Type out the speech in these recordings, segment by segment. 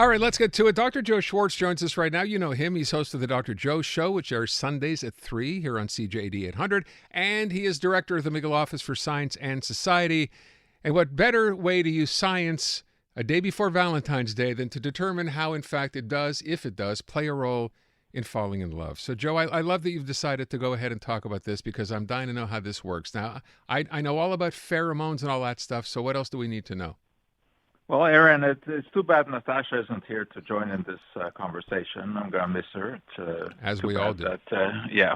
All right, let's get to it. Dr. Joe Schwarz joins us right now. You know him. He's host of the Dr. Joe Show, which airs Sundays at 3 here on CJAD 800. And he is director of the McGill Office for Science and Society. And what better way to use science a day before Valentine's Day than to determine how, in fact, it does, if it does, play a role in falling in love. So, Joe, I love that you've decided to go ahead and talk about this because I'm dying to know how this works. Now, I know all about pheromones and all that stuff, so what else do we need to know? Well, Aaron, it's too bad Natasha isn't here to join in this conversation. I'm going to miss her. As we all do. Yeah.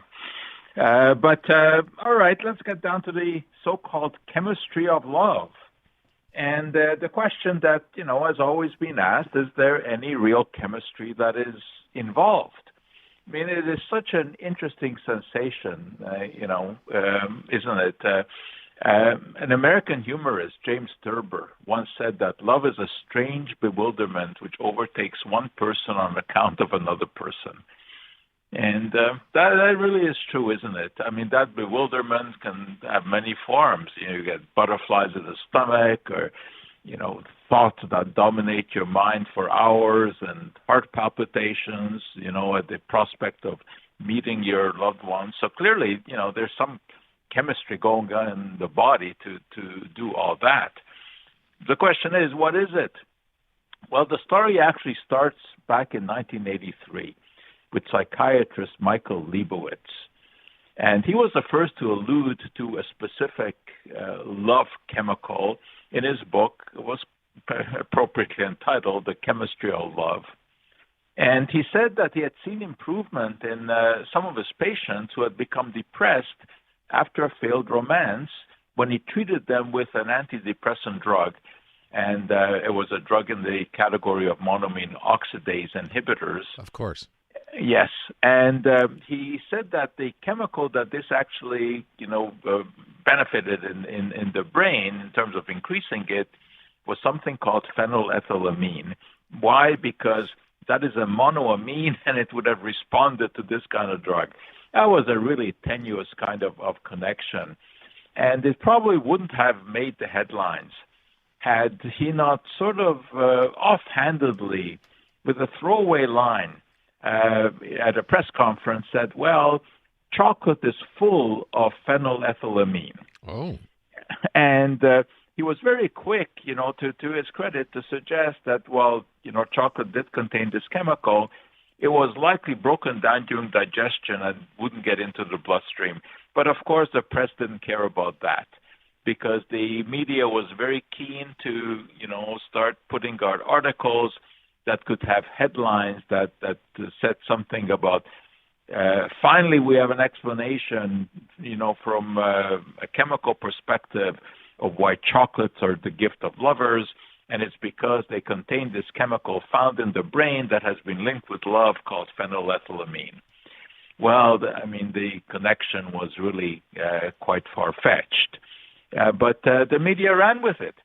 But all right, let's get down to the so-called chemistry of love. And the question that, has always been asked, is there any real chemistry that is involved? I mean, it is such an interesting sensation, isn't it? An American humorist, James Thurber, once said that love is a strange bewilderment which overtakes one person on account of another person. And that really is true, isn't it? I mean, that bewilderment can have many forms. You get butterflies in the stomach or, thoughts that dominate your mind for hours and heart palpitations, at the prospect of meeting your loved one. So clearly, there's some chemistry going on in the body to do all that. The question is, what is it? Well, the story actually starts back in 1983 with psychiatrist Michael Leibowitz. And he was the first to allude to a specific love chemical in his book. It was appropriately entitled The Chemistry of Love. And he said that he had seen improvement in some of his patients who had become depressed after a failed romance when he treated them with an antidepressant drug. And it was a drug in the category of monoamine oxidase inhibitors. Of course. Yes. And he said that the chemical that this actually, benefited in the brain in terms of increasing it was something called phenylethylamine. Why? Because that is a monoamine and it would have responded to this kind of drug. That was a really tenuous kind of connection. And it probably wouldn't have made the headlines had he not sort of offhandedly, with a throwaway line at a press conference, said, well, chocolate is full of phenylethylamine. Oh. And he was very quick, to his credit, to suggest that, well, chocolate did contain this chemical. It was likely broken down during digestion and wouldn't get into the bloodstream. But of course, the press didn't care about that because the media was very keen to, start putting out articles that could have headlines that said something about, finally, we have an explanation, from a chemical perspective of why chocolates are the gift of lovers. And it's because they contain this chemical found in the brain that has been linked with love called phenylethylamine. Well, the connection was really quite far-fetched. But the media ran with it.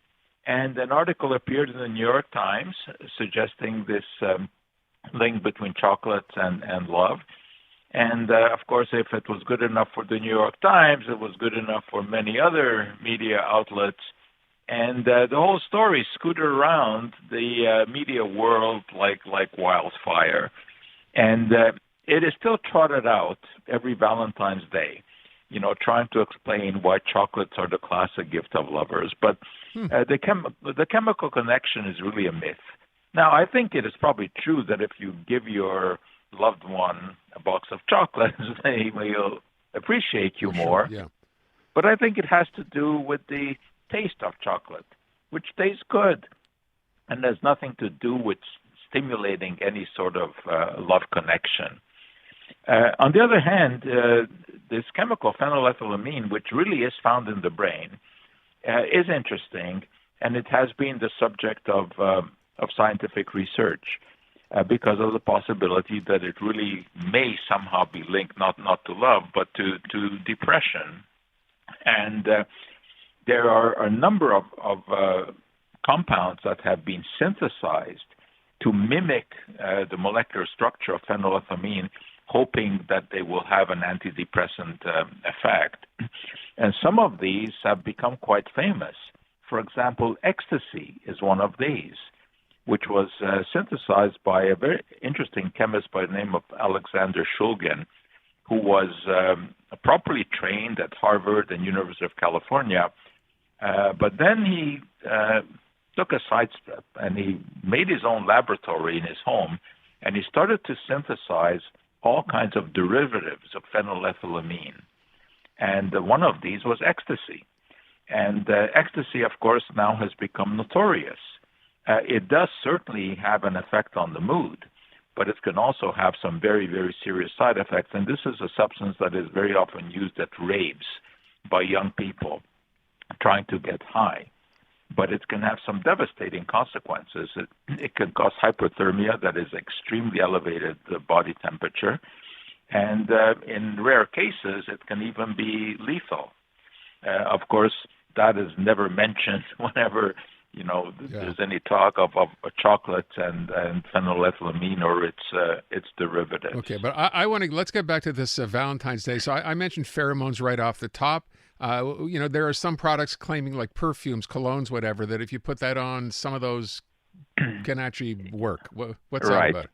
And an article appeared in the New York Times suggesting this link between chocolates and love. And, of course, if it was good enough for the New York Times, it was good enough for many other media outlets. And the whole story scooted around the media world like wildfire. And it is still trotted out every Valentine's Day, trying to explain why chocolates are the classic gift of lovers. But the chemical connection is really a myth. Now, I think it is probably true that if you give your loved one a box of chocolates, they will appreciate you more. Sure, yeah. But I think it has to do with the taste of chocolate, which tastes good and has nothing to do with stimulating any sort of love connection. On the other hand, this chemical phenylethylamine, which really is found in the brain, is interesting, and it has been the subject of scientific research because of the possibility that it really may somehow be linked not to love, but to depression. And there are a number of compounds that have been synthesized to mimic the molecular structure of phenylethylamine, hoping that they will have an antidepressant effect. And some of these have become quite famous. For example, ecstasy is one of these. which was synthesized by a very interesting chemist by the name of Alexander Shulgin, who was properly trained at Harvard and University of California. But then he took a sidestep and he made his own laboratory in his home, and he started to synthesize all kinds of derivatives of phenylethylamine. And one of these was ecstasy. And ecstasy, of course, now has become notorious. It does certainly have an effect on the mood, but it can also have some very, very serious side effects. And this is a substance that is very often used at raves by young people trying to get high. But it can have some devastating consequences. It can cause hyperthermia, that is extremely elevated body temperature. And in rare cases, it can even be lethal. Of course, that is never mentioned whenever there's any talk of chocolate and phenylethylamine or its derivatives. Okay, but I want to let's get back to this Valentine's Day. So I mentioned pheromones right off the top. There are some products claiming, like perfumes, colognes, whatever, that if you put that on, some of those can actually work. What's that about?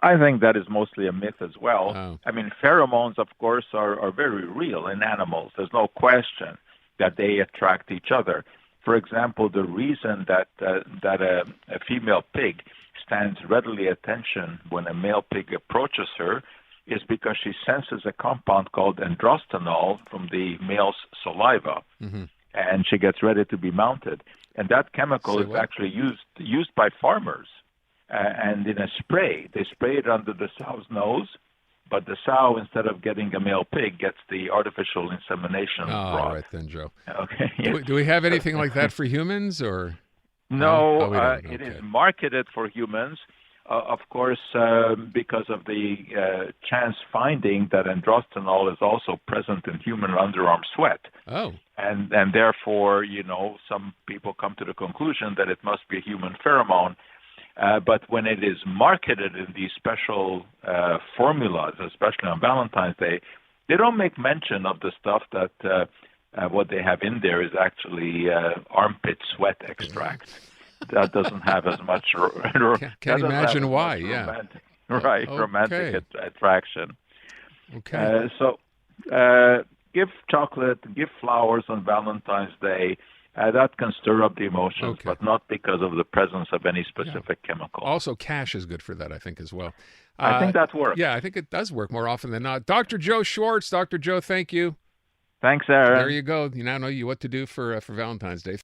I think that is mostly a myth as well. Oh. I mean, pheromones, of course, are very real in animals. There's no question that they attract each other. For example, the reason that a female pig stands readily at attention when a male pig approaches her is because she senses a compound called androstenol from the male's saliva, and she gets ready to be mounted. And that chemical is actually used by farmers, and in a spray. They spray it under the sow's nose, but the sow, instead of getting a male pig, gets the artificial insemination rod. All right then, Joe. Okay. Yes. Do we have anything like that for humans, or? No, Okay. It is marketed for humans. Of course, because of the chance finding that androstenol is also present in human underarm sweat. Oh. And therefore, some people come to the conclusion that it must be a human pheromone. But when it is marketed in these special formulas, especially on Valentine's Day, they don't make mention of the stuff that what they have in there is actually armpit sweat extract. That doesn't have as much. Can't imagine why. Yeah. Romantic attraction. Okay. So give chocolate, give flowers on Valentine's Day. That can stir up the emotions, but not because of the presence of any specific chemical. Also, cash is good for that, I think, as well. I think that works. Yeah, I think it does work more often than not. Dr. Joe Schwarz. Dr. Joe, thank you. Thanks, Aaron. There you go. You now know what to do for Valentine's Day.